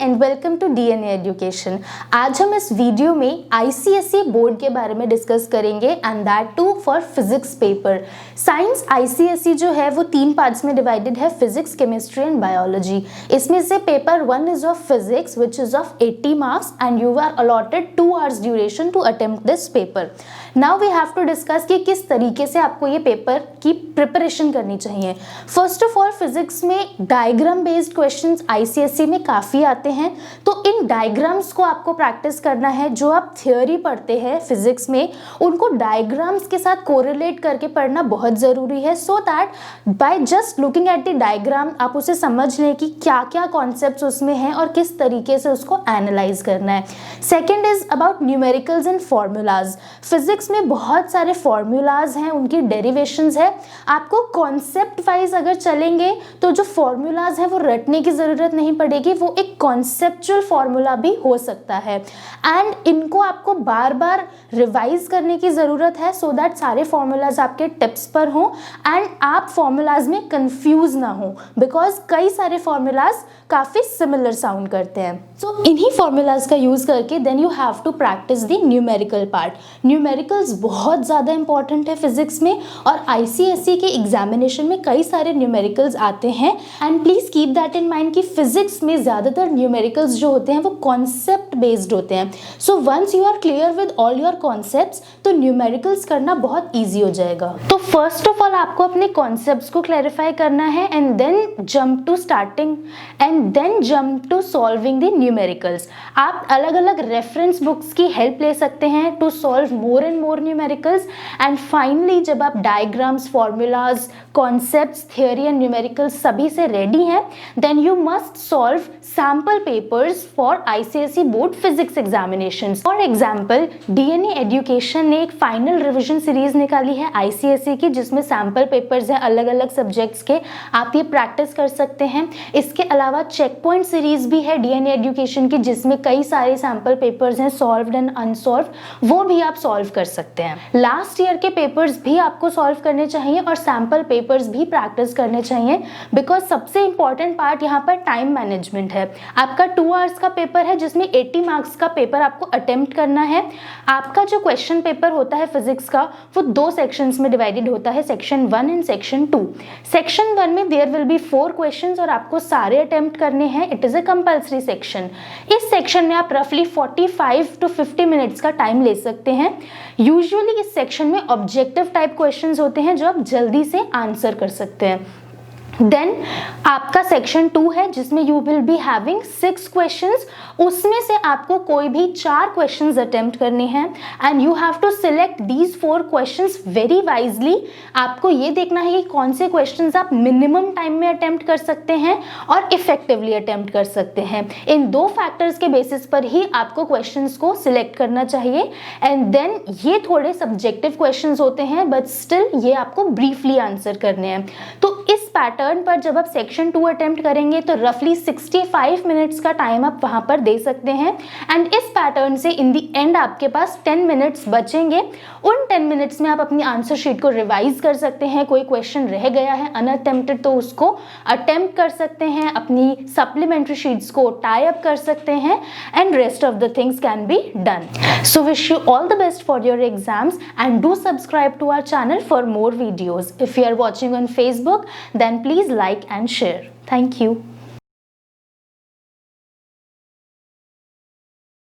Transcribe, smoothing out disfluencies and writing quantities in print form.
And welcome to DNA education. आज हम इस वीडियो में आईसीएसई बोर्ड के बारे में डिस्कस करेंगे and that too for physics paper. Science ICSE जो है वो 3 पार्ट्स में डिवाइडेड है, फिजिक्स, केमिस्ट्री एंड बायोलॉजी। इसमें से paper 1 is of physics which is of 80 marks and you are allotted 2 hours duration to attempt this paper. Now we have to discuss कि किस तरीके से आपको ये पेपर की प्रिपरेशन करनी चाहिए। फर्स्ट ऑफ ऑल फिजिक्स में डायग्राम बेस्ड क्वेश्चंस आईसीएसई में काफ़ी आते हैं, तो इन डायग्राम्स को आपको प्रैक्टिस करना है। जो आप थियोरी पढ़ते हैं फिजिक्स में उनको डायग्राम्स के साथ कोरिलेट करके पढ़ना बहुत ज़रूरी है, so that by just looking at the diagram आप उसे समझ लें कि क्या क्या कॉन्सेप्ट्स उसमें हैं और किस तरीके से उसको एनालाइज करना है। Second is about numericals and formulas. Physics में बहुत सारे फॉर्मूलाज हैं, उनकी डेरिवेशंस है। आपको कॉन्सेप्ट वाइज अगर चलेंगे तो जो फॉर्मूलाज हैं वो रटने की ज़रूरत नहीं पड़ेगी, वो एक कॉन्सेप्चुअल फॉर्मूला भी हो सकता है एंड इनको आपको बार बार रिवाइज करने की ज़रूरत है सो दैट सारे फॉर्मूलाज आपके टिप्स पर हों एंड आप फॉर्मूलाज में कंफ्यूज ना हो, बिकॉज कई सारे फॉर्मूलाज काफ़ी सिमिलर साउंड करते हैं। सो इन्हीं फॉर्मूलाज का यूज़ करके then you have to practise the numerical part. Numericals बहुत ज़्यादा इंपॉर्टेंट है फिजिक्स में और आईसीएसई के एग्जामिनेशन में कई सारे न्यूमेरिकल्स आते हैं and please keep that in mind कि फिजिक्स में ज़्यादातर न्यूमेरिकल्स जो होते हैं वो कॉन्सेप्ट बेस्ड होते हैं। So once you are clear with all your concepts तो न्यूमेरिकल्स करना बहुत ईजी हो जाएगा। तो फर्स्ट ऑफ ऑल आपको अपने कॉन्सेप्ट्स को क्लैरिफाई करना है and then jump to starting and then jump to solving the numericals. आप अलग अलग रेफरेंस बुक्स की हेल्प ले सकते हैं to solve more and more numericals and finally जब आप diagrams, formulas, concepts, theory and numericals सभी से रेडी हैं then you must solve sample papers for ICSE board physics examinations. For example DNA education ने एक फाइनल रिविजन सीरीज निकाली है ICSE की जिसमें सैम्पल पेपर्स हैं अलग अलग सब्जेक्ट्स के, आप ये प्रैक्टिस कर सकते हैं। इसके अलावा चेक पॉइंट सीरीज भी है डीएनए एजुकेशन की जिसमें कई सारे सैम्पल पेपर्स हैं सॉल्व्ड एंड अनसॉल्व्ड, वो भी आप सॉल्व कर सकते हैं। लास्ट ईयर के पेपर्स भी आपको सॉल्व करने चाहिए और सैम्पल पेपर्स भी प्रैक्टिस करने चाहिए बिकॉज सबसे इंपॉर्टेंट पार्ट यहाँ पर टाइम मैनेजमेंट है। आपका 2 आवर्स का पेपर है जिसमें 80 मार्क्स का पेपर आपको अटेम्प्ट करना है। आपका जो क्वेश्चन पेपर होता है फिजिक्स का वो 2 सेक्शंस में डिवाइडेड होता है, सेक्शन 1 एंड सेक्शन 2। सेक्शन 1 में देयर विल बी 4 क्वेश्चंस और आपको सारे अटेम्प्ट करने हैं। It is a compulsory section. इस सेक्शन में आप रफली 45 टू 50 मिनट्स का टाइम ले सकते हैं। यूजुअली इस सेक्शन में ऑब्जेक्टिव टाइप क्वेश्चंस होते हैं जो आप जल्दी से आंसर कर सकते हैं। देन आपका सेक्शन 2 है जिसमें you will be having 6 questions, उसमें से आपको कोई भी 4 क्वेश्चंस अटेम्प्ट करने हैं and you have to select these 4 questions very wisely. आपको ये देखना है कि कौन से क्वेश्चंस आप मिनिमम टाइम में अटेम्प्ट कर सकते हैं और इफेक्टिवली अटेम्प्ट कर सकते हैं। इन 2 फैक्टर्स के बेसिस पर ही आपको क्वेश्चंस को सिलेक्ट करना चाहिए एंड देन ये थोड़े सब्जेक्टिव क्वेश्चंस होते हैं बट स्टिल ये आपको ब्रीफली आंसर करने हैं। तो इस पैटर्न पर जब आप सेक्शन 2 अटेम्प्ट करेंगे तो रफली 65 मिनट्स का टाइम आप वहां पर दे सकते हैं एंड इस पैटर्न से इन दी एंड आपके पास 10 मिनट्स बचेंगे। उन 10 मिनट्स में आप अपनी आंसर शीट को रिवाइज कर सकते हैं, कोई क्वेश्चन रह गया है अनअटेम्प्टेड तो उसको अटेम्प्ट कर सकते हैं, अपनी सप्लीमेंट्री शीट्स को टाई अप कर सकते हैं and rest of the things can be done. So wish you all the best for your exams and do subscribe to our channel for more videos. If you are watching on Facebook, then please like and share. Thank you.